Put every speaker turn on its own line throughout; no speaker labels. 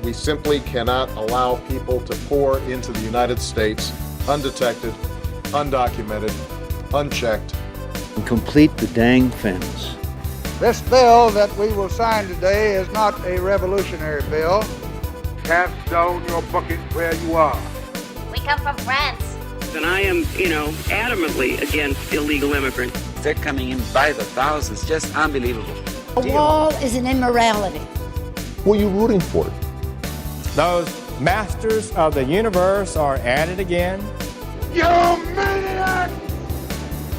We simply cannot allow people to pour into the United States undetected, undocumented, unchecked.
And complete the dang fence.
This bill that we will sign today is not a revolutionary bill.
Cast down your bucket where you are.
We come from France.
And I am, adamantly against illegal immigrants.
They're coming in by the thousands, just unbelievable.
The wall is an immorality.
Who are you rooting for?
Those masters of the universe are at it again.
You maniac!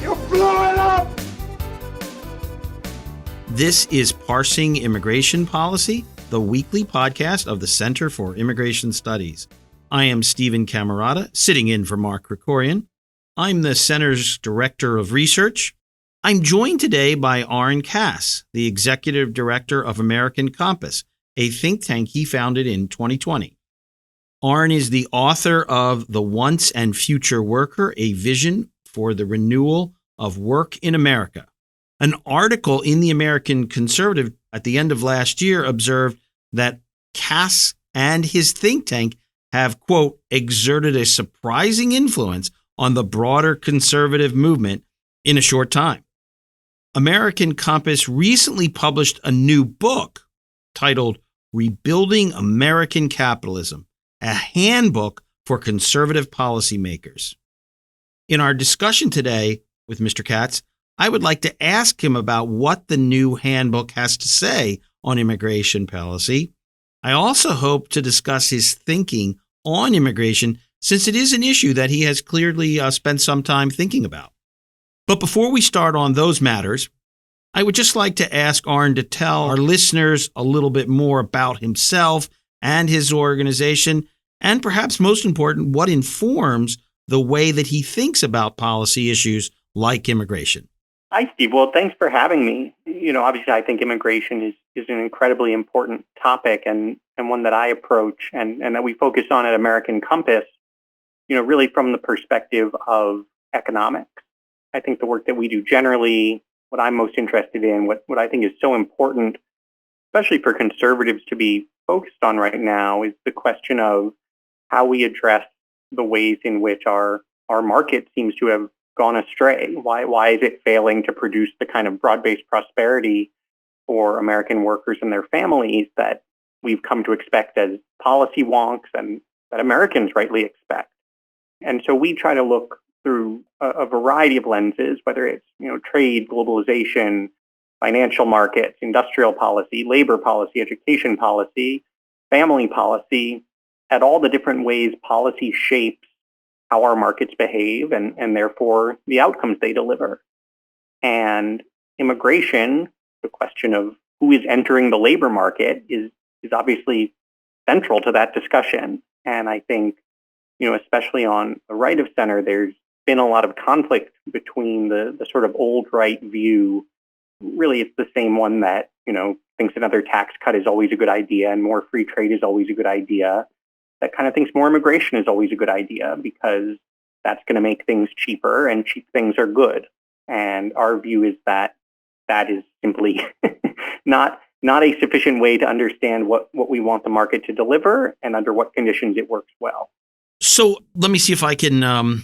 You blew it up!
This is Parsing Immigration Policy, the weekly podcast of the Center for Immigration Studies. I am Steven Camarota, sitting in for Mark Krikorian. I'm the Center's Director of Research. I'm joined today by Oren Cass, the Executive Director of American Compass, a think tank he founded in 2020. Oren is the author of The Once and Future Worker, A Vision for the Renewal of Work in America. An article in the American Conservative at the end of last year observed that Cass and his think tank have, quote, exerted a surprising influence on the broader conservative movement in a short time. American Compass recently published a new book titled Rebuilding American Capitalism, a handbook for conservative policymakers. In our discussion today with Mr. Cass, I would like to ask him about what the new handbook has to say on immigration policy. I also hope to discuss his thinking on immigration, since it is an issue that he has clearly spent some time thinking about. But before we start on those matters, I would just like to ask Oren to tell our listeners a little bit more about himself and his organization, and perhaps most important, what informs the way that he thinks about policy issues like immigration.
Hi, Steve. Well, thanks for having me. Obviously, I think immigration is an incredibly important topic and one that I approach and that we focus on at American Compass, really from the perspective of economics. I think the work that we do generally, what I'm most interested in, what I think is so important, especially for conservatives to be focused on right now, is the question of how we address the ways in which our market seems to have gone astray. Why is it failing to produce the kind of broad-based prosperity for American workers and their families that we've come to expect as policy wonks and that Americans rightly expect? And so we try to look through a variety of lenses, whether it's trade, globalization, financial markets, industrial policy, labor policy, education policy, family policy, at all the different ways policy shapes how our markets behave and therefore the outcomes they deliver. And immigration, the question of who is entering the labor market is obviously central to that discussion. And I think, especially on the right of center, there's been a lot of conflict between the sort of old right view. Really, it's the same one that, thinks another tax cut is always a good idea and more free trade is always a good idea. That kind of thinks more immigration is always a good idea because that's going to make things cheaper and cheap things are good. And our view is that is simply not a sufficient way to understand what we want the market to deliver and under what conditions it works well.
So let me see if I can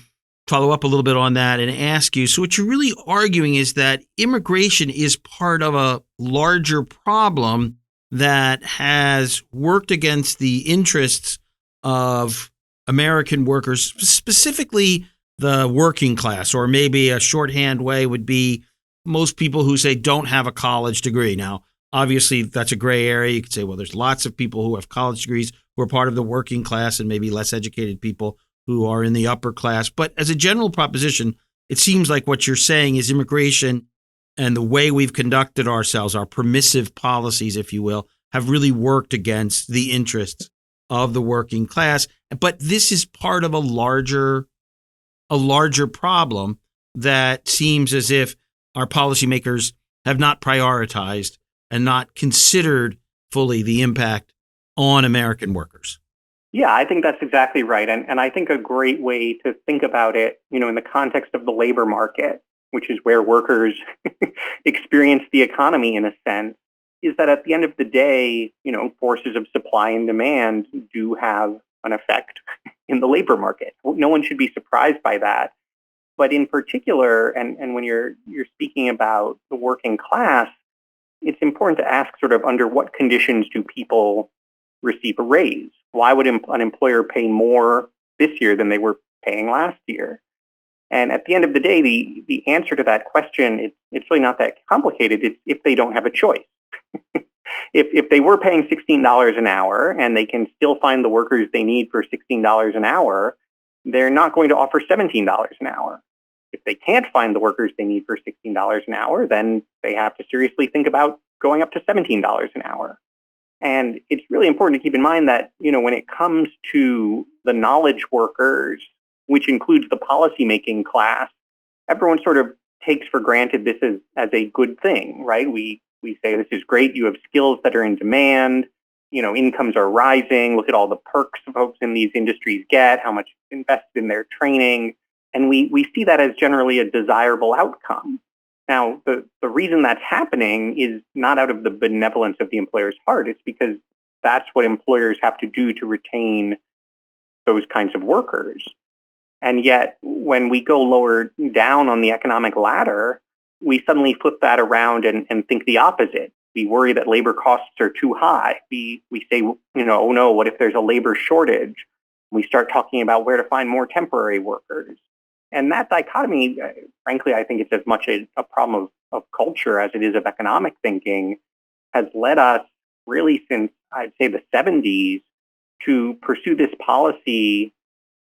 follow up a little bit on that and ask you. So what you're really arguing is that immigration is part of a larger problem that has worked against the interests of American workers, specifically the working class, or maybe a shorthand way would be most people who say don't have a college degree. Now, obviously, that's a gray area. You could say, well, there's lots of people who have college degrees who are part of the working class and maybe less educated people who are in the upper class. But as a general proposition, it seems like what you're saying is immigration and the way we've conducted ourselves, our permissive policies, if you will, have really worked against the interests of the working class. But this is part of a larger problem that seems as if our policymakers have not prioritized and not considered fully the impact on American workers.
Yeah, I think that's exactly right. And I think a great way to think about it, in the context of the labor market, which is where workers experience the economy in a sense, is that at the end of the day, forces of supply and demand do have an effect in the labor market. No one should be surprised by that. But in particular, and when you're speaking about the working class, it's important to ask sort of under what conditions do people receive a raise? Why would an employer pay more this year than they were paying last year? And at the end of the day, the answer to that question, it's really not that complicated. It's if they don't have a choice. If they were paying $16 an hour and they can still find the workers they need for $16 an hour, they're not going to offer $17 an hour. If they can't find the workers they need for $16 an hour, then they have to seriously think about going up to $17 an hour. And it's really important to keep in mind that, when it comes to the knowledge workers, which includes the policymaking class, everyone sort of takes for granted this as a good thing, right? We say this is great. You have skills that are in demand. Incomes are rising. Look at all the perks folks in these industries get, how much invested in their training. And we see that as generally a desirable outcome. Now, the reason that's happening is not out of the benevolence of the employer's heart. It's because that's what employers have to do to retain those kinds of workers. And yet, when we go lower down on the economic ladder, we suddenly flip that around and think the opposite. We worry that labor costs are too high. We say, oh no, what if there's a labor shortage? We start talking about where to find more temporary workers. And that dichotomy, frankly, I think it's as much a problem of culture as it is of economic thinking, has led us really since, I'd say, the 70s to pursue this policy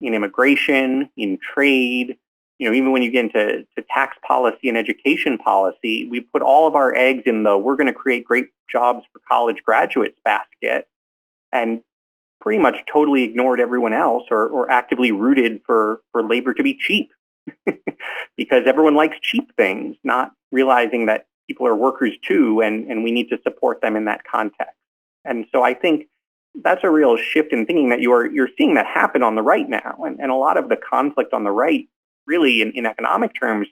in immigration, in trade, even when you get into tax policy and education policy. We put all of our eggs in the we're going to create great jobs for college graduates basket, and pretty much totally ignored everyone else or actively rooted for labor to be cheap because everyone likes cheap things, not realizing that people are workers too, and we need to support them in that context. And so I think that's a real shift in thinking that you're seeing that happen on the right now. And a lot of the conflict on the right really in economic terms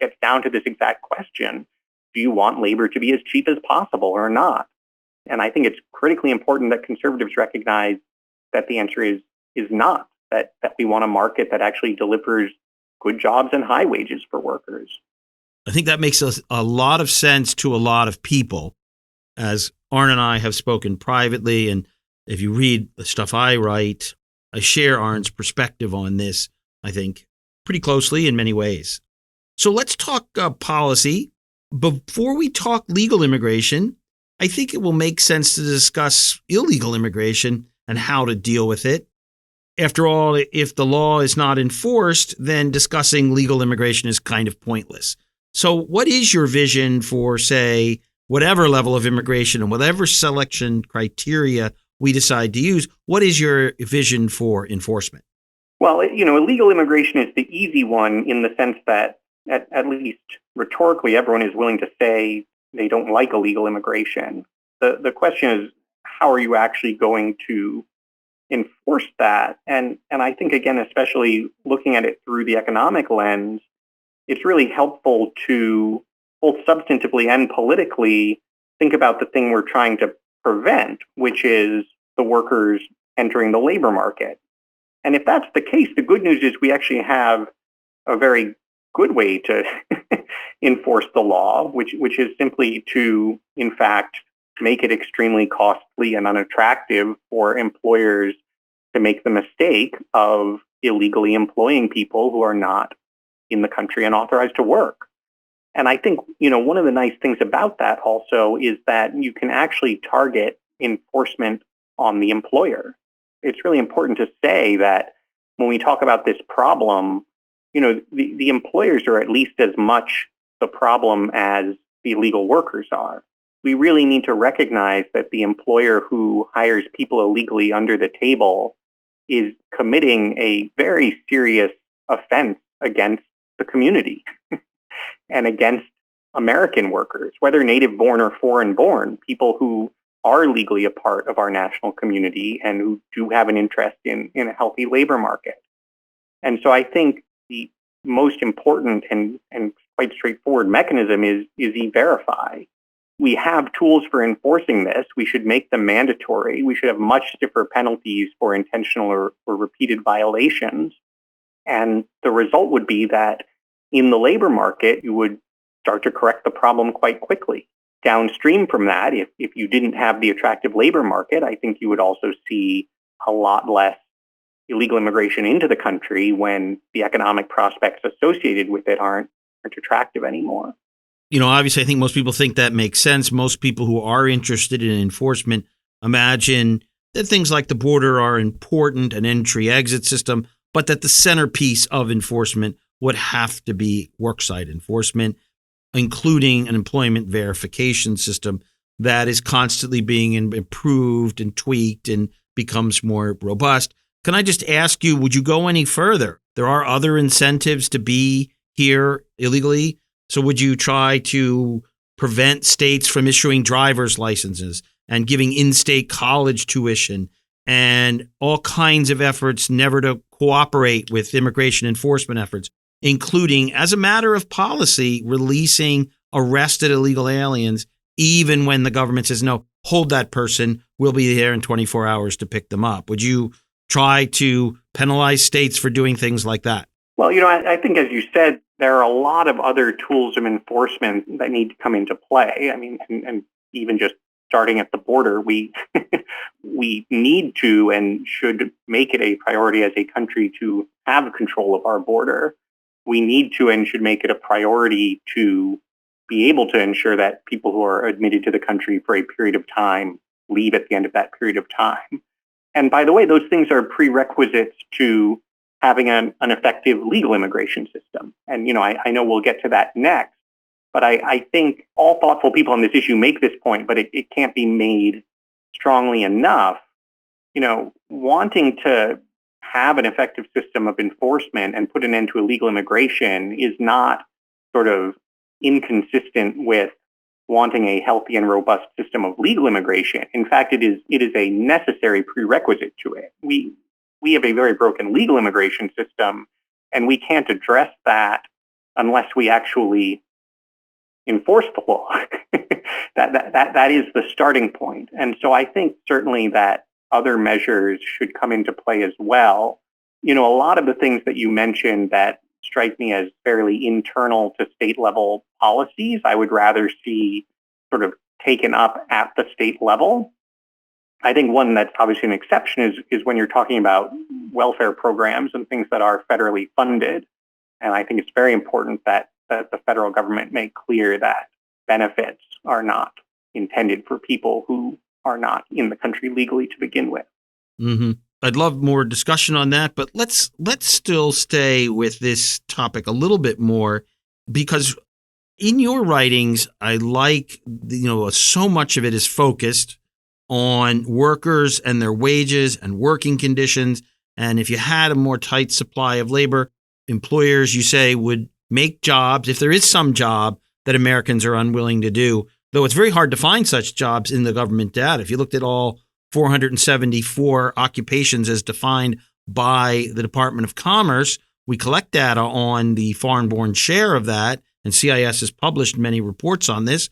gets down to this exact question. Do you want labor to be as cheap as possible or not? And I think it's critically important that conservatives recognize that the answer is not, that we want a market that actually delivers good jobs and high wages for workers.
I think that makes a lot of sense to a lot of people. As Oren and I have spoken privately, and if you read the stuff I write, I share Oren's perspective on this, I think, pretty closely in many ways. So let's talk policy. Before we talk legal immigration, I think it will make sense to discuss illegal immigration and how to deal with it. After all, if the law is not enforced, then discussing legal immigration is kind of pointless. So what is your vision for, say, whatever level of immigration and whatever selection criteria we decide to use? What is your vision for enforcement?
Well, illegal immigration is the easy one in the sense that, at least rhetorically, everyone is willing to say they don't like illegal immigration. The question is, how are you actually going to enforce that? And I think, again, especially looking at it through the economic lens, it's really helpful to both substantively and politically think about the thing we're trying to prevent, which is the workers entering the labor market. And if that's the case, the good news is we actually have a very good way to enforce the law, which is simply to, in fact, make it extremely costly and unattractive for employers to make the mistake of illegally employing people who are not in the country and authorized to work. And I think, one of the nice things about that also is that you can actually target enforcement on the employer. It's really important to say that when we talk about this problem, the employers are at least as much the problem as the illegal workers are. We really need to recognize that the employer who hires people illegally under the table is committing a very serious offense against the community and against American workers, whether native born or foreign born, people who are legally a part of our national community and who do have an interest in a healthy labor market. And so I think the most important and quite straightforward mechanism is E-Verify. we have tools for enforcing this. We should make them mandatory. We should have much stiffer penalties for intentional or repeated violations. And the result would be that in the labor market, you would start to correct the problem quite quickly. Downstream from that, if you didn't have the attractive labor market, I think you would also see a lot less illegal immigration into the country when the economic prospects associated with it aren't attractive anymore.
Obviously, I think most people think that makes sense. Most people who are interested in enforcement imagine that things like the border are important, an entry-exit system, but that the centerpiece of enforcement would have to be worksite enforcement, including an employment verification system that is constantly being improved and tweaked and becomes more robust. Can I just ask you, would you go any further? There are other incentives to be here illegally. So would you try to prevent states from issuing driver's licenses and giving in-state college tuition and all kinds of efforts never to cooperate with immigration enforcement efforts, including, as a matter of policy, releasing arrested illegal aliens even when the government says, no, hold that person, we'll be there in 24 hours to pick them up? Would you try to penalize states for doing things like that?
Well, I think, as you said, there are a lot of other tools of enforcement that need to come into play. I mean, and even just starting at the border, we need to and should make it a priority as a country to have control of our border. We need to and should make it a priority to be able to ensure that people who are admitted to the country for a period of time leave at the end of that period of time. And by the way, those things are prerequisites to having an effective legal immigration system. And, I know we'll get to that next, but I think all thoughtful people on this issue make this point, but it can't be made strongly enough. Wanting to have an effective system of enforcement and put an end to illegal immigration is not sort of inconsistent with wanting a healthy and robust system of legal immigration. In fact, it is a necessary prerequisite to it. We have a very broken legal immigration system, and we can't address that unless we actually enforce the law. That is the starting point. And so I think certainly that other measures should come into play as well. A lot of the things that you mentioned that strike me as fairly internal to state level policies, I would rather see sort of taken up at the state level. I think one that's obviously an exception is when you're talking about welfare programs and things that are federally funded. And I think it's very important that the federal government make clear that benefits are not intended for people who are not in the country legally to begin with.
Mm-hmm. I'd love more discussion on that, but let's still stay with this topic a little bit more, because in your writings, I like, so much of it is focused on workers and their wages and working conditions. And if you had a more tight supply of labor, employers, you say, would make jobs, if there is some job that Americans are unwilling to do, though it's very hard to find such jobs in the government data. If you looked at all 474 occupations as defined by the Department of Commerce, we collect data on the foreign-born share of that, and CIS has published many reports on this.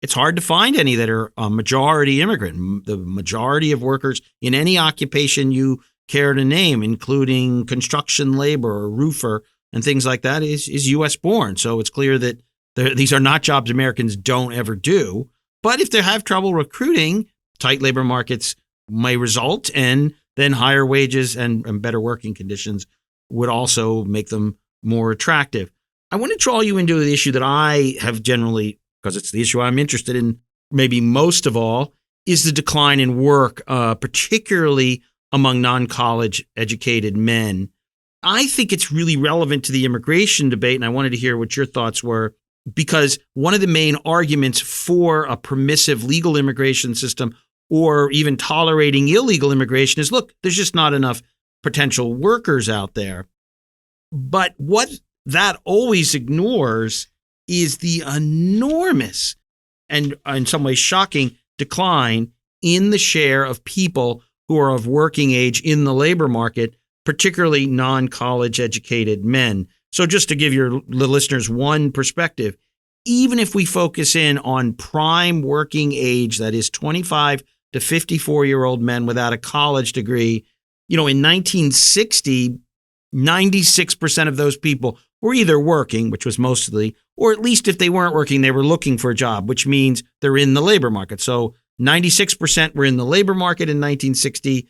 It's hard to find any that are a majority immigrant. The majority of workers in any occupation you care to name, including construction labor or roofer and things like that, is U.S. born. So it's clear that these are not jobs Americans don't ever do. But if they have trouble recruiting, tight labor markets may result, and then higher wages and better working conditions would also make them more attractive. I want to draw you into the issue that I have generally, because it's the issue I'm interested in maybe most of all, is the decline in work, particularly among non-college educated men. I think it's really relevant to the immigration debate, and I wanted to hear what your thoughts were, because one of the main arguments for a permissive legal immigration system or even tolerating illegal immigration is, look, there's just not enough potential workers out there. But what that always ignores is the enormous and in some ways shocking decline in the share of people who are of working age in the labor market, particularly non-college educated men. So just to give the listeners one perspective, even if we focus in on prime working age, that is 25 to 54-year-old men without a college degree, in 1960, 96% of those people were either working, which was mostly, or at least if they weren't working, they were looking for a job, which means they're in the labor market. So 96% were in the labor market in 1960.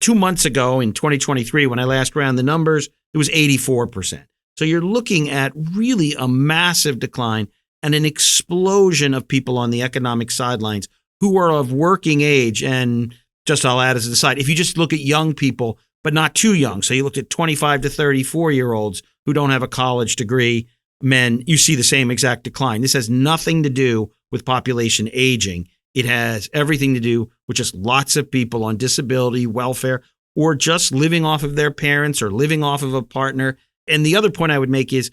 2 months ago in 2023, when I last ran the numbers, it was 84%. So you're looking at really a massive decline and an explosion of people on the economic sidelines who are of working age. And just I'll add as an aside, if you just look at young people, but not too young, so you looked at 25 to 34-year-olds who don't have a college degree, men, you see the same exact decline. This has nothing to do with population aging. It has everything to do with just lots of people on disability, welfare, or just living off of their parents or living off of a partner. And the other point I would make is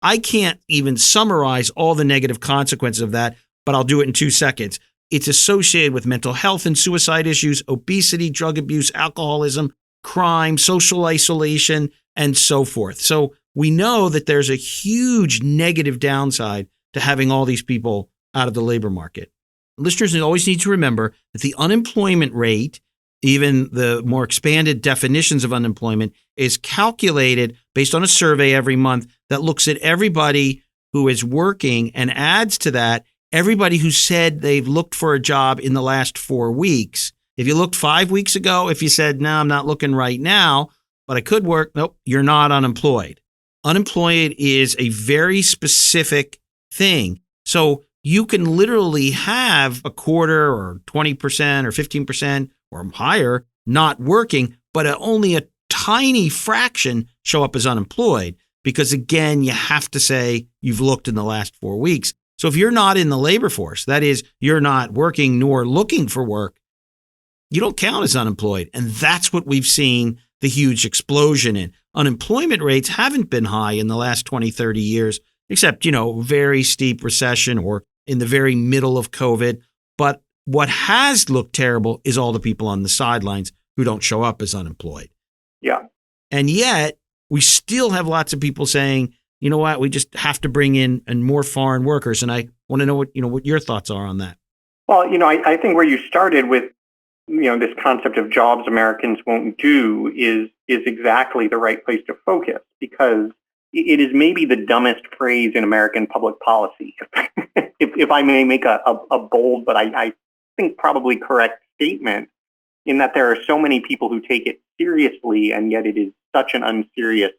I can't even summarize all the negative consequences of that, but I'll do it in 2 seconds. It's associated with mental health and suicide issues, obesity, drug abuse, alcoholism, crime, social isolation, and so forth. So we know that there's a huge negative downside to having all these people out of the labor market. Listeners always need to remember that the unemployment rate, even the more expanded definitions of unemployment, is calculated based on a survey every month that looks at everybody who is working and adds to that everybody who said they've looked for a job in the last 4 weeks. If you looked 5 weeks ago, if you said, no, I'm not looking right now, but I could work, nope, you're not unemployed. Unemployed is a very specific thing. So you can literally have a quarter or 20% or 15% or higher not working, but only a tiny fraction show up as unemployed because, again, you have to say you've looked in the last 4 weeks. So if you're not in the labor force, that is, you're not working nor looking for work, you don't count as unemployed. And that's what we've seen the huge explosion in. Unemployment rates haven't been high in the last 20, 30 years, except, very steep recession or in the very middle of COVID. But what has looked terrible is all the people on the sidelines who don't show up as unemployed.
Yeah.
And yet we still have lots of people saying, you know what, we just have to bring in more foreign workers. And I want to know what your thoughts are on that.
Well, I think where you started with, this concept of jobs Americans won't do is exactly the right place to focus, because it is maybe the dumbest phrase in American public policy, if I may make a bold, but I think probably correct statement, in that there are so many people who take it seriously, and yet it is such an unserious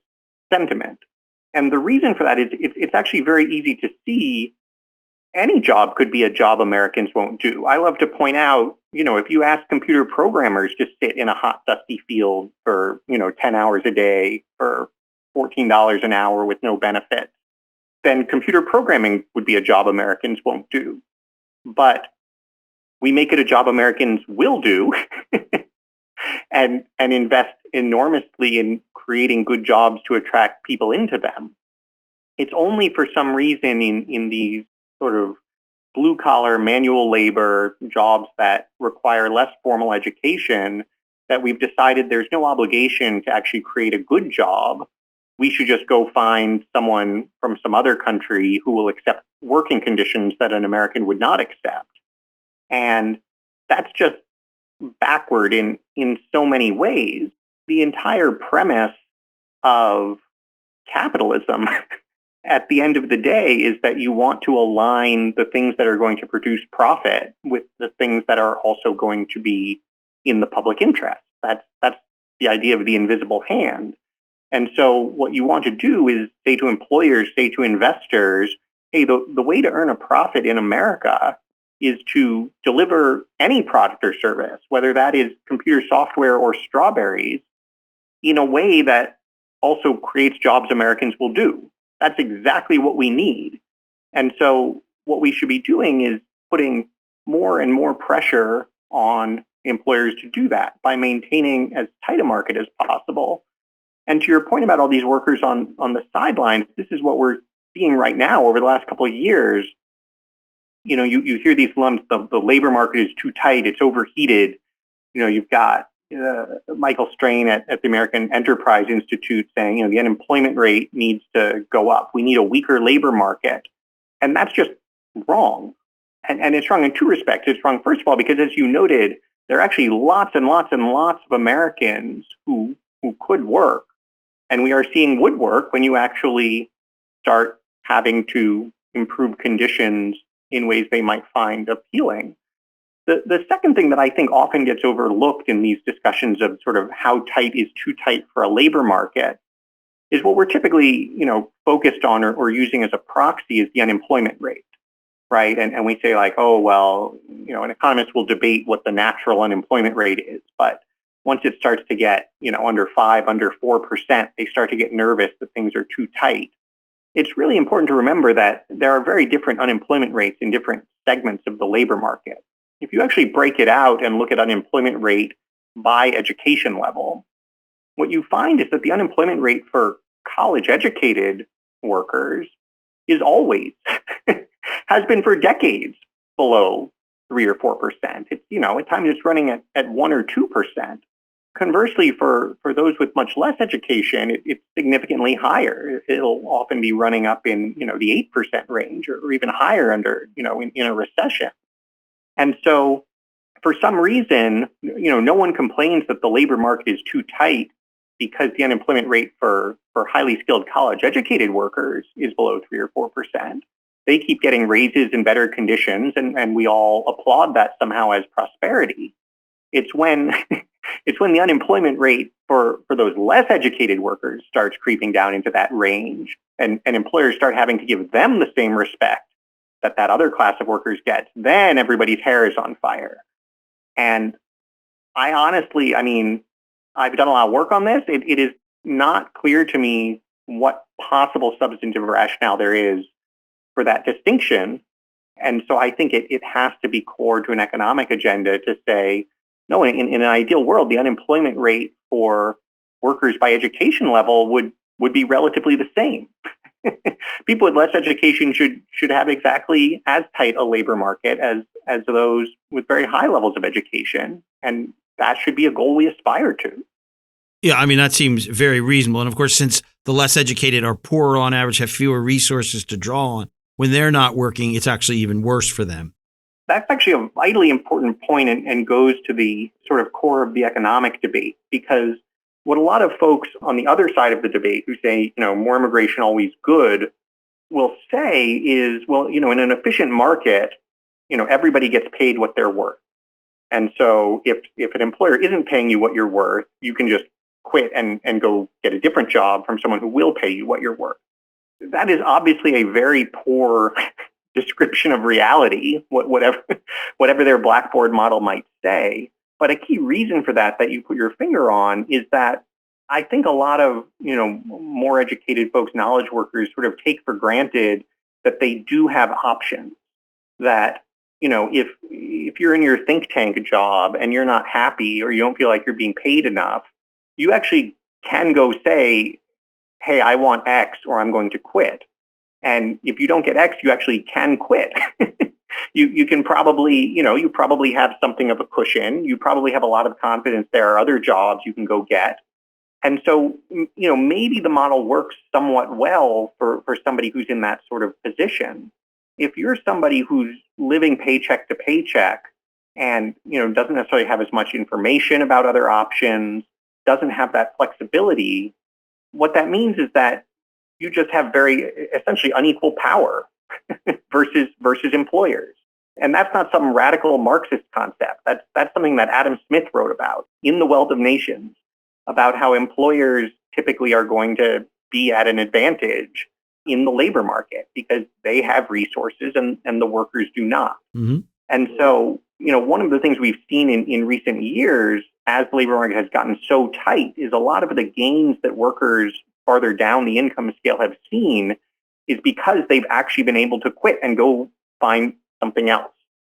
sentiment. And the reason for that is it's actually very easy to see any job could be a job Americans won't do. I love to point out, if you ask computer programmers to sit in a hot, dusty field for, 10 hours a day for $14 an hour with no benefits, then computer programming would be a job Americans won't do. But we make it a job Americans will do and invest enormously in creating good jobs to attract people into them. It's only for some reason in these sort of blue-collar manual labor jobs that require less formal education that we've decided there's no obligation to actually create a good job. We should just go find someone from some other country who will accept working conditions that an American would not accept. And that's just backward in so many ways. The entire premise of capitalism at the end of the day is that you want to align the things that are going to produce profit with the things that are also going to be in the public interest. That's the idea of the invisible hand. And so what you want to do is say to employers, say to investors, hey, the way to earn a profit in America is to deliver any product or service, whether that is computer software or strawberries, in a way that also creates jobs Americans will do. That's exactly what we need. And so what we should be doing is putting more and more pressure on employers to do that by maintaining as tight a market as possible. And to your point about all these workers on the sidelines, this is what we're seeing right now over the last couple of years. You hear these lumps, the labor market is too tight, it's overheated. You've got Michael Strain at the American Enterprise Institute saying, the unemployment rate needs to go up. We need a weaker labor market. And that's just wrong. And it's wrong in two respects. It's wrong, first of all, because as you noted, there are actually lots and lots and lots of Americans who could work. And we are seeing would work when you actually start having to improve conditions in ways they might find appealing. The second thing that I think often gets overlooked in these discussions of sort of how tight is too tight for a labor market is what we're typically, focused on or using as a proxy is the unemployment rate, right? And we say like, oh, well, an economist will debate what the natural unemployment rate is, but once it starts to get, under 5, under 4%, they start to get nervous that things are too tight. It's really important to remember that there are very different unemployment rates in different segments of the labor market. If you actually break it out and look at unemployment rate by education level, what you find is that the unemployment rate for college-educated workers is always, has been for decades, below 3 or 4%. It's, at times it's running at 1 or 2%. Conversely, for those with much less education, it's significantly higher. It'll often be running up in, the 8% range or even higher under, in a recession. And so for some reason, no one complains that the labor market is too tight because the unemployment rate for highly skilled college-educated workers is below 3 or 4%. They keep getting raises in better conditions, and we all applaud that somehow as prosperity. It's when the unemployment rate for those less educated workers starts creeping down into that range, and employers start having to give them the same respect that other class of workers gets, then everybody's hair is on fire. And I honestly, I've done a lot of work on this. It is not clear to me what possible substantive rationale there is for that distinction. And so I think it has to be core to an economic agenda to say, no, in an ideal world, the unemployment rate for workers by education level would be relatively the same. People with less education should have exactly as tight a labor market as those with very high levels of education. And that should be a goal we aspire to.
Yeah, that seems very reasonable. And of course, since the less educated are poorer on average, have fewer resources to draw on, when they're not working, it's actually even worse for them.
That's actually a vitally important point and goes to the sort of core of the economic debate, because what a lot of folks on the other side of the debate who say, more immigration always good, will say is, well, in an efficient market, everybody gets paid what they're worth. And so if an employer isn't paying you what you're worth, you can just quit and go get a different job from someone who will pay you what you're worth. That is obviously a very poor description of reality, whatever their Blackboard model might say. But a key reason for that you put your finger on is that I think a lot of, more educated folks, knowledge workers, sort of take for granted that they do have options. That, if you're in your think tank job and you're not happy or you don't feel like you're being paid enough, you actually can go say, hey, I want X or I'm going to quit. And if you don't get X, you actually can quit. You can probably, you probably have something of a cushion. You probably have a lot of confidence there are other jobs you can go get. And so, maybe the model works somewhat well for somebody who's in that sort of position. If you're somebody who's living paycheck to paycheck and, doesn't necessarily have as much information about other options, doesn't have that flexibility, what that means is that you just have very essentially unequal power versus employers. And that's not some radical Marxist concept. That's something that Adam Smith wrote about in The Wealth of Nations, about how employers typically are going to be at an advantage in the labor market because they have resources and the workers do not.
Mm-hmm.
And so, one of the things we've seen in recent years as the labor market has gotten so tight is a lot of the gains that workers farther down the income scale have seen is because they've actually been able to quit and go find something else.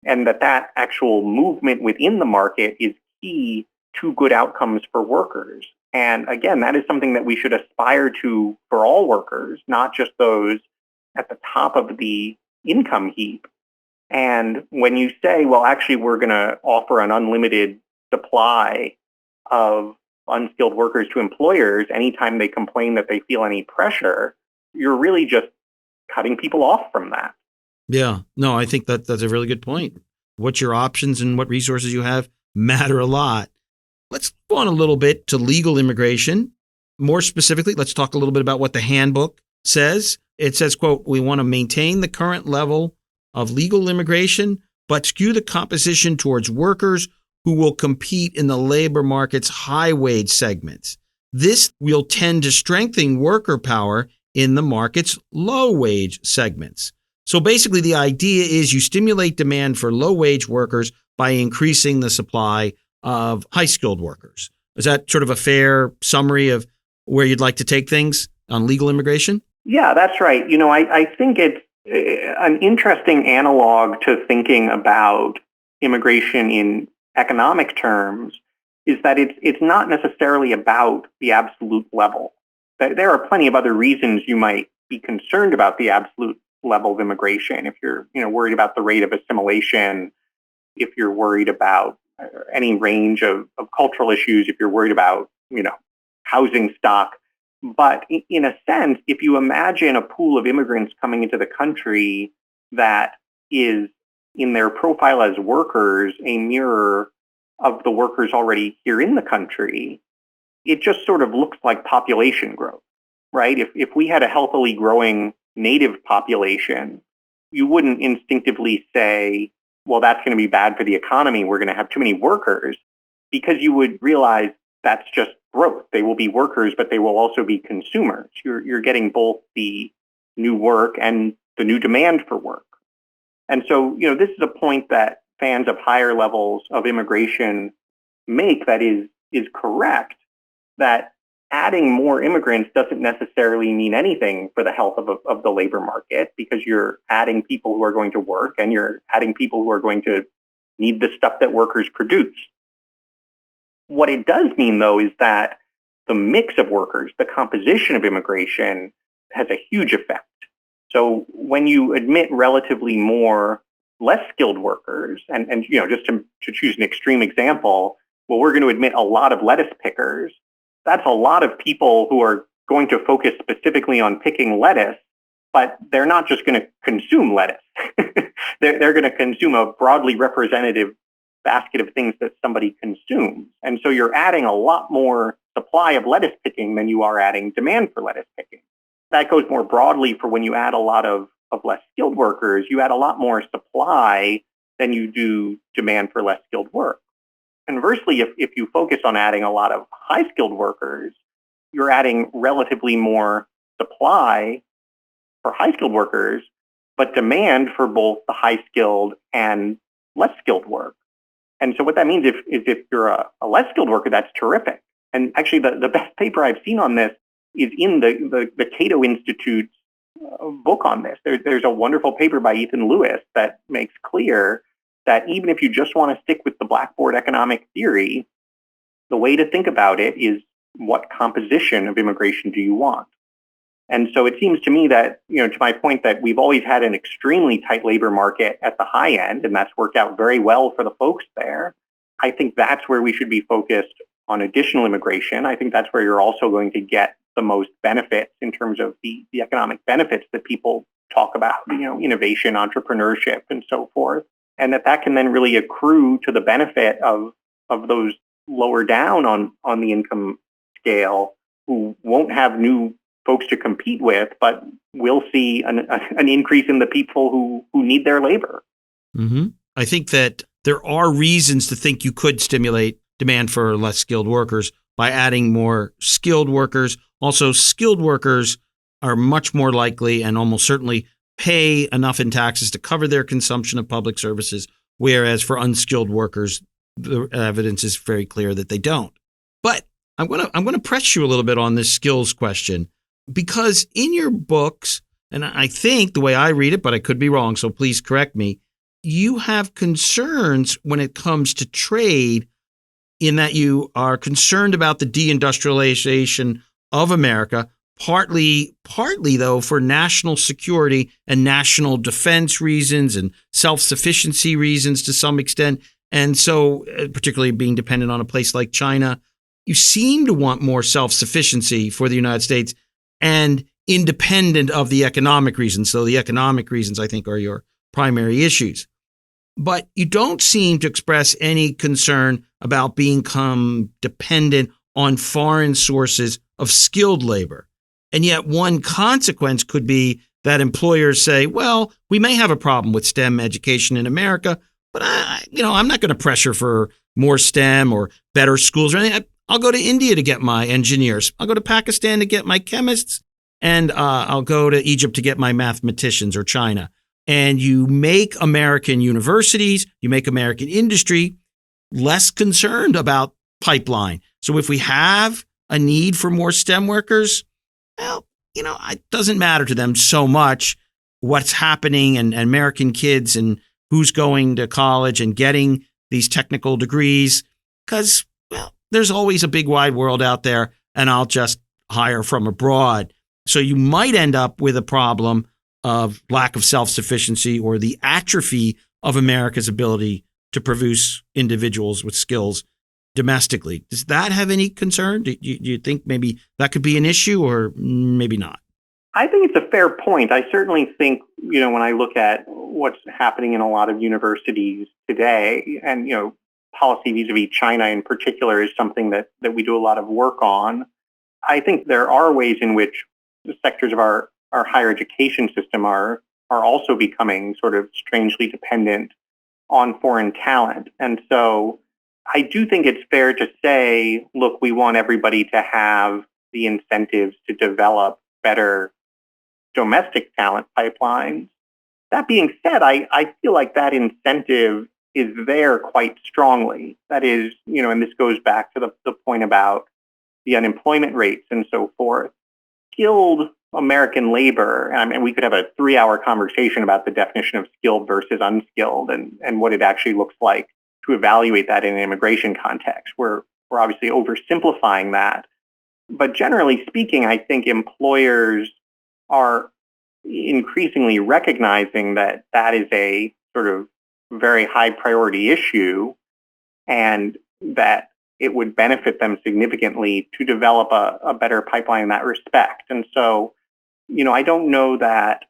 And that actual movement within the market is key to good outcomes for workers. And again, that is something that we should aspire to for all workers, not just those at the top of the income heap. And when you say, well, actually, we're going to offer an unlimited supply of unskilled workers to employers anytime they complain that they feel any pressure, you're really just cutting people off from that.
Yeah, no, I think that's a really good point. What your options and what resources you have matter a lot. Let's go on a little bit to legal immigration. More specifically, let's talk a little bit about what the handbook says. It says, quote, we want to maintain the current level of legal immigration, but skew the composition towards workers who will compete in the labor market's high wage segments. This will tend to strengthen worker power in the market's low wage segments. So basically, the idea is you stimulate demand for low wage workers by increasing the supply of high skilled workers. Is that sort of a fair summary of where you'd like to take things on legal immigration?
Yeah, that's right. I think it's an interesting analog to thinking about immigration in economic terms is that it's not necessarily about the absolute level. There are plenty of other reasons you might be concerned about the absolute level of immigration. If you're worried about the rate of assimilation, if you're worried about any range of cultural issues, if you're worried about housing stock. But in a sense, if you imagine a pool of immigrants coming into the country that is in their profile as workers a mirror of the workers already here in the country, it just sort of looks like population growth, right? If we had a healthily growing native population, you wouldn't instinctively say, well, that's going to be bad for the economy. We're going to have too many workers, because you would realize that's just growth. They will be workers, but they will also be consumers. You're getting both the new work and the new demand for work. And so, this is a point that fans of higher levels of immigration make that is correct, that adding more immigrants doesn't necessarily mean anything for the health of the labor market, because you're adding people who are going to work and you're adding people who are going to need the stuff that workers produce. What it does mean, though, is that the mix of workers, the composition of immigration, has a huge effect. So when you admit relatively more less skilled workers, and just to choose an extreme example, well, we're going to admit a lot of lettuce pickers. That's a lot of people who are going to focus specifically on picking lettuce, but they're not just going to consume lettuce. They're going to consume a broadly representative basket of things that somebody consumes. And so you're adding a lot more supply of lettuce picking than you are adding demand for lettuce picking. That goes more broadly for when you add a lot of less skilled workers, you add a lot more supply than you do demand for less skilled work. Conversely, if you focus on adding a lot of high skilled workers, you're adding relatively more supply for high skilled workers, but demand for both the high skilled and less skilled work. And so what that means is if you're a less skilled worker, that's terrific. And actually the best paper I've seen on this is in the Cato Institute's book on this. There's a wonderful paper by Ethan Lewis that makes clear that even if you just want to stick with the Blackboard economic theory, the way to think about it is what composition of immigration do you want? And so it seems to me that, to my point that we've always had an extremely tight labor market at the high end, and that's worked out very well for the folks there. I think that's where we should be focused on additional immigration. I think that's where you're also going to get the most benefits in terms of the economic benefits that people talk about, innovation, entrepreneurship, and so forth. And that can then really accrue to the benefit of those lower down on the income scale who won't have new folks to compete with, but we'll see an increase in the people who need their labor.
Mm-hmm. I think that there are reasons to think you could stimulate demand for less skilled workers by adding more skilled workers. Also, skilled workers are much more likely and almost certainly pay enough in taxes to cover their consumption of public services, whereas for unskilled workers, the evidence is very clear that they don't. But I'm going to press you a little bit on this skills question, because in your books, and I think the way I read it, but I could be wrong, so please correct me, you have concerns when it comes to trade, in that you are concerned about the deindustrialization of America, partly though for national security and national defense reasons and self-sufficiency reasons to some extent. And so particularly being dependent on a place like China, you seem to want more self-sufficiency for the United States and independent of the economic reasons. So the economic reasons, I think, are your primary issues. But you don't seem to express any concern about become dependent on foreign sources of skilled labor. And yet one consequence could be that employers say, well, we may have a problem with STEM education in America, but I'm not going to pressure for more STEM or better schools or anything. I'll go to India to get my engineers. I'll go to Pakistan to get my chemists, and I'll go to Egypt to get my mathematicians, or China. And you make American universities, you make American industry less concerned about pipeline. So if we have a need for more STEM workers, well, it doesn't matter to them so much what's happening and American kids and who's going to college and getting these technical degrees, because, well, there's always a big wide world out there, and I'll just hire from abroad. So you might end up with a problem of lack of self-sufficiency or the atrophy of America's ability to produce individuals with skills domestically. Does that have any concern? Do you think maybe that could be an issue, or maybe not?
I think it's a fair point. I certainly think, when I look at what's happening in a lot of universities today, and, policy vis-a-vis China in particular is something that we do a lot of work on. I think there are ways in which the sectors of our higher education system are also becoming sort of strangely dependent on foreign talent. And so I do think it's fair to say, look, we want everybody to have the incentives to develop better domestic talent pipelines. That being said, I feel like that incentive is there quite strongly. That is, and this goes back to the point about the unemployment rates and so forth. Skilled American labor, and we could have a 3-hour conversation about the definition of skilled versus unskilled and what it actually looks like to evaluate that in an immigration context. We're obviously oversimplifying that. But generally speaking, I think employers are increasingly recognizing that is a sort of very high priority issue, and that it would benefit them significantly to develop a better pipeline in that respect. And so, I don't know that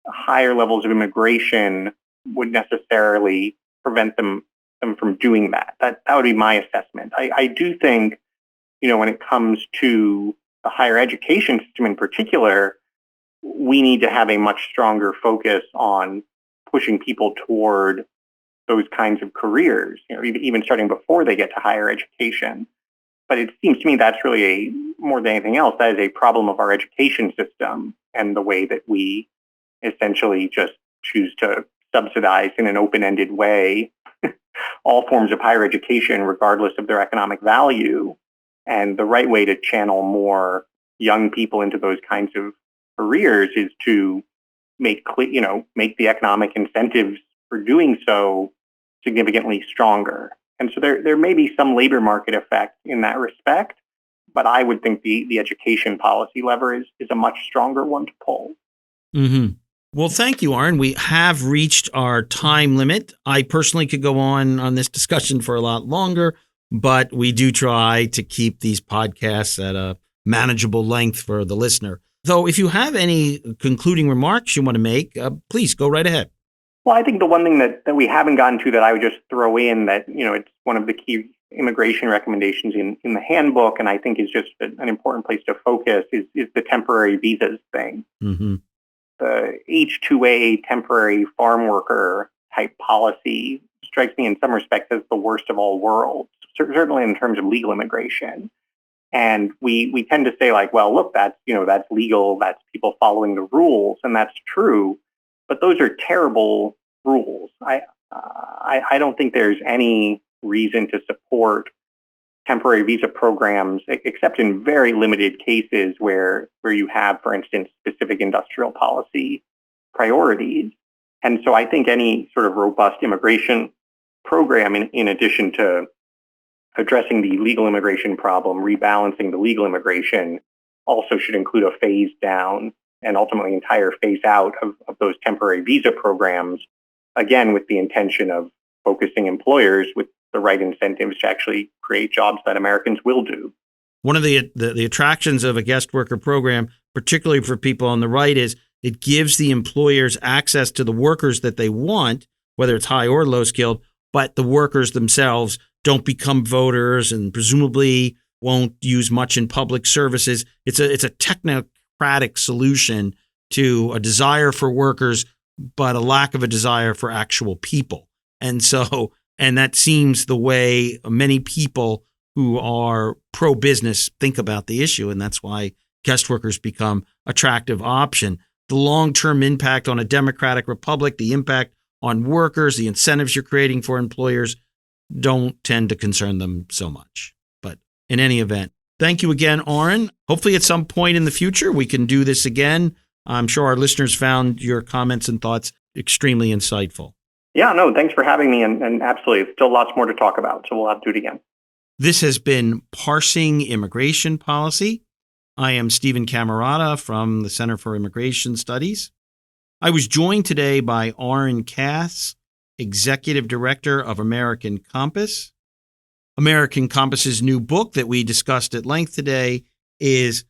higher levels of immigration would necessarily prevent them from doing that. That would be my assessment. I do think, when it comes to the higher education system in particular, we need to have a much stronger focus on pushing people toward those kinds of careers, even starting before they get to higher education. But it seems to me that's really more than anything else, that is a problem of our education system and the way that we essentially just choose to subsidize in an open-ended way all forms of higher education, regardless of their economic value. And the right way to channel more young people into those kinds of careers is to make the economic incentives for doing so significantly stronger. And so there may be some labor market effect in that respect, but I would think the education policy lever is a much stronger one to pull.
Mm-hmm. Well, thank you, Oren. We have reached our time limit. I personally could go on this discussion for a lot longer, but we do try to keep these podcasts at a manageable length for the listener. Though, if you have any concluding remarks you want to make, please go right ahead.
Well, I think the one thing that we haven't gotten to that I would just throw in that, it's one of the key immigration recommendations in the handbook, and I think is just an important place to focus, is the temporary visas thing. Mm-hmm. The H-2A temporary farm worker type policy strikes me in some respects as the worst of all worlds, certainly in terms of legal immigration. And we tend to say, like, well, look, that's legal, that's people following the rules, and that's true. But those are terrible rules. I don't think there's any reason to support temporary visa programs, except in very limited cases where you have, for instance, specific industrial policy priorities. And so I think any sort of robust immigration program, in addition to addressing the legal immigration problem, rebalancing the legal immigration, also should include a phase down and ultimately entire phase out of those temporary visa programs, again, with the intention of focusing employers with the right incentives to actually create jobs that Americans will do.
One of the attractions of a guest worker program, particularly for people on the right, is It gives the employers access to the workers that they want, whether it's high or low skilled, but the workers themselves don't become voters and presumably won't use much in public services. It's a technocratic solution to a desire for workers, but a lack of a desire for actual people. And that seems the way many people who are pro-business think about the issue. And that's why guest workers become attractive option. The long-term impact on a democratic republic, the impact on workers, the incentives you're creating for employers don't tend to concern them so much. But in any event, thank you again, Oren. Hopefully at some point in the future, we can do this again. I'm sure our listeners found your comments and thoughts extremely insightful.
Yeah, no, thanks for having me. And absolutely, still lots more to talk about. So we'll have to do it again.
This has been Parsing Immigration Policy. I am Steven Camarota from the Center for Immigration Studies. I was joined today by Oren Cass, Executive Director of American Compass. American Compass's new book that we discussed at length today is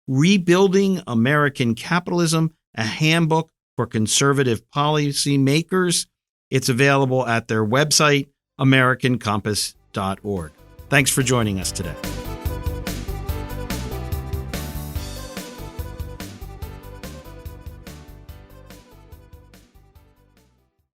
Rebuilding American Capitalism, a Handbook for Conservative Policymakers. It's available at their website, americancompass.org. Thanks for joining us today.